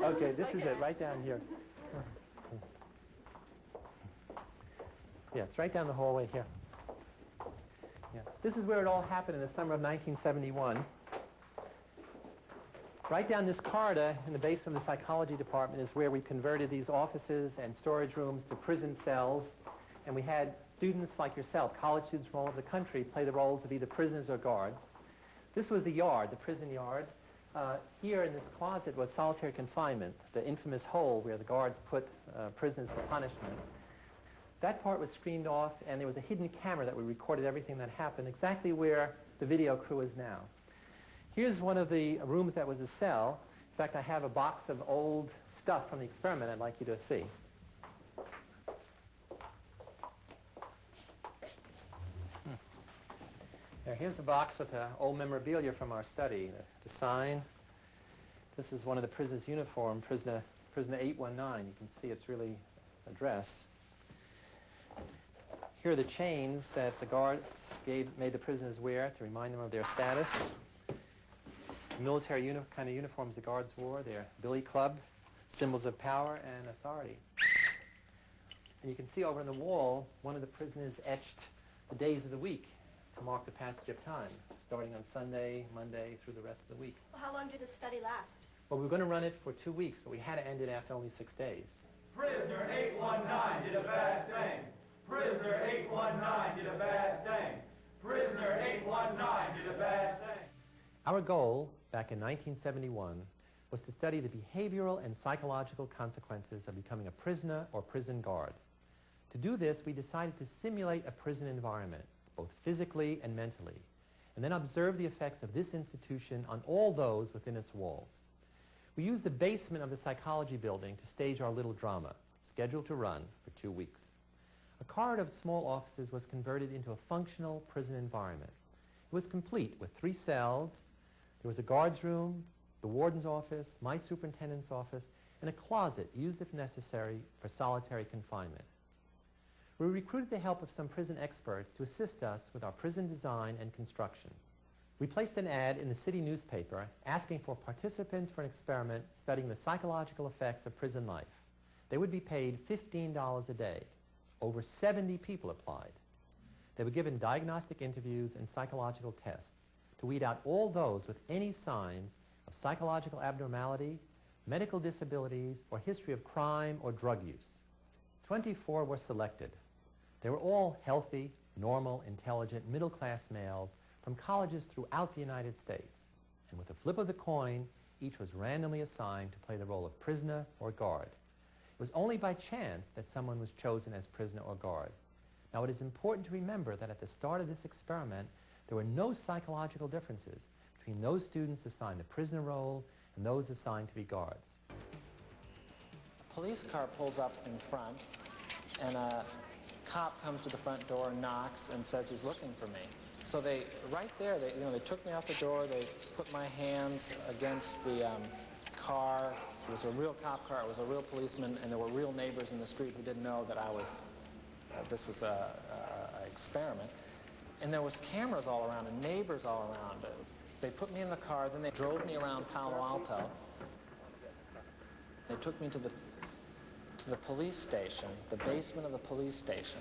Okay, this is it, right down here. Yeah, it's right down the hallway here. Yeah. This is where it all happened in the summer of 1971. Right down this corridor in the basement of the psychology department is where we converted these offices and storage rooms to prison cells. And we had students like yourself, college students from all over the country, play the roles of either prisoners or guards. This was the yard, the prison yard. Here in this closet was solitary confinement, the infamous hole where the guards put prisoners for punishment. That part was screened off, and there was a hidden camera that we recorded everything that happened, exactly where the video crew is now. Here's one of the rooms that was a cell. In fact, I have a box of old stuff from the experiment I'd like you to see. Now, here's a box with old memorabilia from our study. The sign. This is one of the prisoners' uniform, prisoner 819. You can see it's really a dress. Here are the chains that the guards made the prisoners wear to remind them of their status. Military kind of uniforms the guards wore, their billy club, symbols of power and authority. And you can see over on the wall, one of the prisoners etched the days of the week to mark the passage of time, starting on Sunday, Monday, through the rest of the week. Well, how long did the study last? Well, we were going to run it for 2 weeks, but we had to end it after only 6 days. Prisoner 819 did a bad thing. Prisoner 819 did a bad thing. Prisoner 819 did a bad thing. Our goal, back in 1971, was to study the behavioral and psychological consequences of becoming a prisoner or prison guard. To do this, we decided to simulate a prison environment, both physically and mentally, and then observe the effects of this institution on all those within its walls. We used the basement of the psychology building to stage our little drama, scheduled to run for 2 weeks. A corridor of small offices was converted into a functional prison environment. It was complete with 3 cells. There was a guard's room, the warden's office, my superintendent's office, and a closet used if necessary for solitary confinement. We recruited the help of some prison experts to assist us with our prison design and construction. We placed an ad in the city newspaper asking for participants for an experiment studying the psychological effects of prison life. They would be paid $15 a day. Over 70 people applied. They were given diagnostic interviews and psychological tests to weed out all those with any signs of psychological abnormality, medical disabilities, or history of crime or drug use. 24 were selected. They were all healthy, normal, intelligent, middle-class males from colleges throughout the United States. And with a flip of the coin, each was randomly assigned to play the role of prisoner or guard. It was only by chance that someone was chosen as prisoner or guard. Now, it is important to remember that at the start of this experiment, there were no psychological differences between those students assigned the prisoner role and those assigned to be guards. A police car pulls up in front, and a cop comes to the front door and knocks and says he's looking for me. So right there, they took me out the door, they put my hands against the car. It was a real cop car, it was a real policeman, and there were real neighbors in the street who didn't know that this was an experiment. And there was cameras all around and neighbors all around. They put me in the car, then they drove me around Palo Alto. They took me to the police station, the basement of the police station.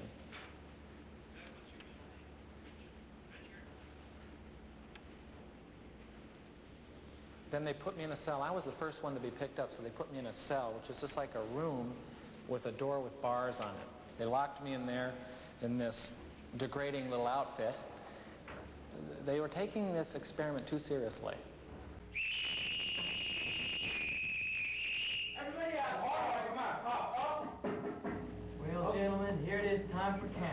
Then they put me in a cell. I was the first one to be picked up, so they put me in a cell, which is just like a room with a door with bars on it. They locked me in there in this degrading little outfit. They were taking this experiment too seriously. Everybody out. All right, come on. Up. Well, gentlemen, here it is time for count.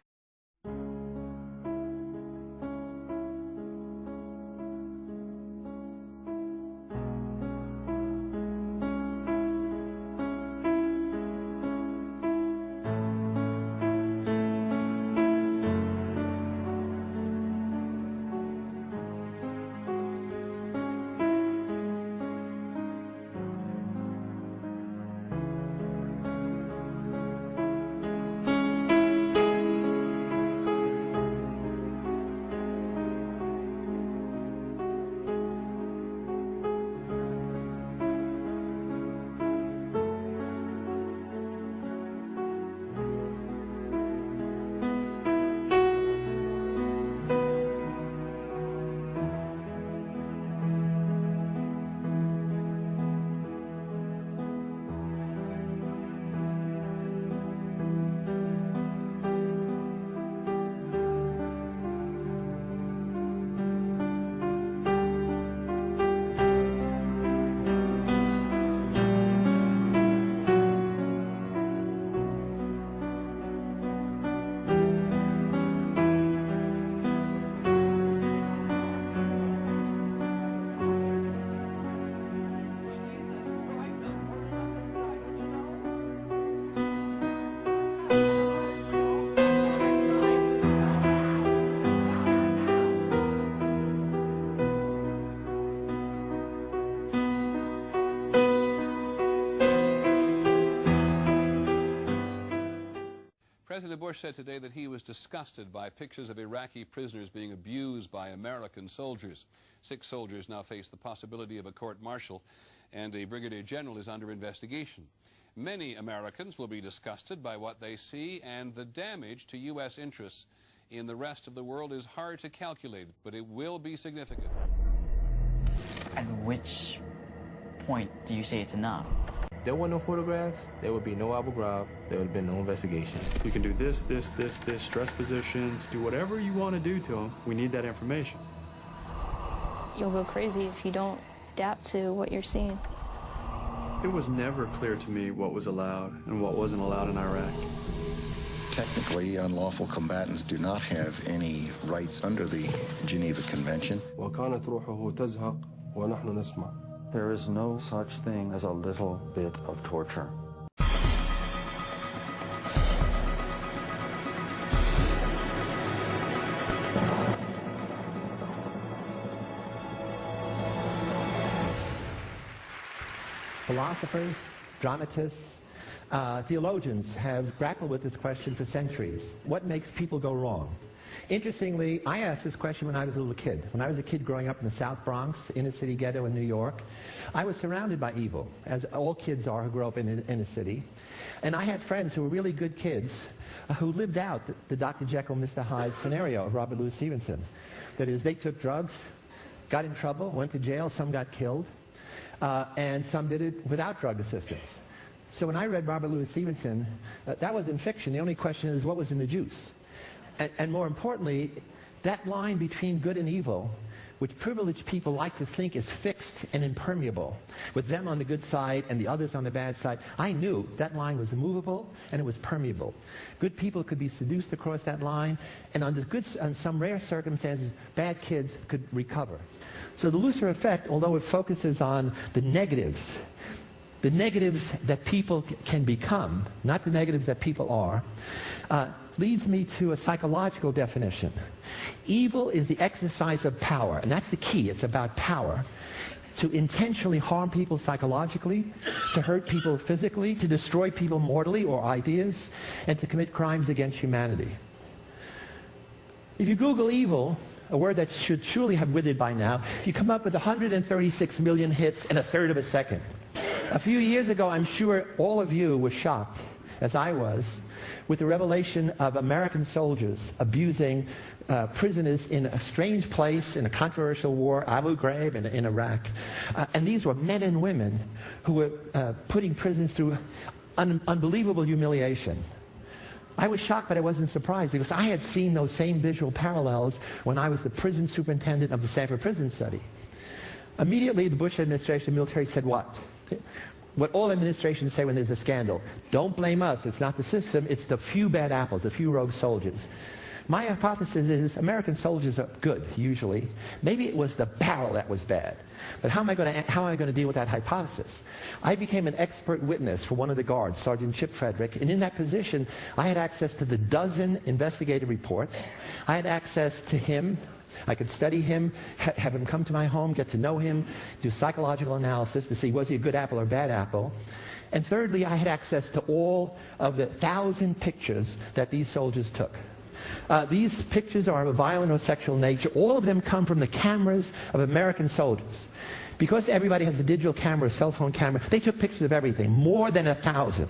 President Bush said today that he was disgusted by pictures of Iraqi prisoners being abused by American soldiers. 6 soldiers now face the possibility of a court-martial, and a brigadier general is under investigation. Many Americans will be disgusted by what they see, and the damage to U.S. interests in the rest of the world is hard to calculate, but it will be significant. At which point do you say it's enough? If there were no photographs, there would be no Abu Ghraib, there would have been no investigation. You can do this, stress positions, do whatever you want to do to them. We need that information. You'll go crazy if you don't adapt to what you're seeing. It was never clear to me what was allowed and what wasn't allowed in Iraq. Technically, unlawful combatants do not have any rights under the Geneva Convention. There is no such thing as a little bit of torture. Philosophers, dramatists, theologians have grappled with this question for centuries. What makes people go wrong? Interestingly, I asked this question when I was a little kid. When I was a kid growing up in the South Bronx, inner city ghetto in New York, I was surrounded by evil, as all kids are who grow up in a city. And I had friends who were really good kids who lived out the Dr. Jekyll, Mr. Hyde scenario of Robert Louis Stevenson. That is, they took drugs, got in trouble, went to jail, some got killed, and some did it without drug assistance. So when I read Robert Louis Stevenson, that was in fiction. The only question is, what was in the juice? And more importantly, that line between good and evil, which privileged people like to think is fixed and impermeable, with them on the good side and the others on the bad side, I knew that line was immovable and it was permeable. Good people could be seduced across that line, and under some rare circumstances, bad kids could recover. So the Lucifer effect, although it focuses on the negatives that people can become, not the negatives that people are, leads me to a psychological definition. Evil is the exercise of power, and that's the key. It's about power. To intentionally harm people psychologically, to hurt people physically, to destroy people mortally or ideas, and to commit crimes against humanity. If you Google evil, a word that should surely have withered by now, you come up with 136 million hits in a third of a second. A few years ago, I'm sure all of you were shocked, as I was, with the revelation of American soldiers abusing prisoners in a strange place, in a controversial war, Abu Ghraib in Iraq. And these were men and women who were putting prisoners through unbelievable humiliation. I was shocked, but I wasn't surprised, because I had seen those same visual parallels when I was the prison superintendent of the Stanford Prison Study. Immediately, the Bush administration, military said what? What all administrations say when there's a scandal: don't blame us, it's not the system, it's the few bad apples, the few rogue soldiers. My hypothesis is American soldiers are good, usually. Maybe it was the barrel that was bad. But how am I going to deal with that hypothesis? I became an expert witness for one of the guards, Sergeant Chip Frederick, and in that position, I had access to the dozen investigative reports. I had access to him. I could study him, have him come to my home, get to know him, do psychological analysis to see was he a good apple or bad apple. And thirdly, I had access to all of the 1,000 pictures that these soldiers took. These pictures are of a violent or sexual nature. All of them come from the cameras of American soldiers. Because everybody has a digital camera, a cell phone camera, they took pictures of everything, more than 1,000.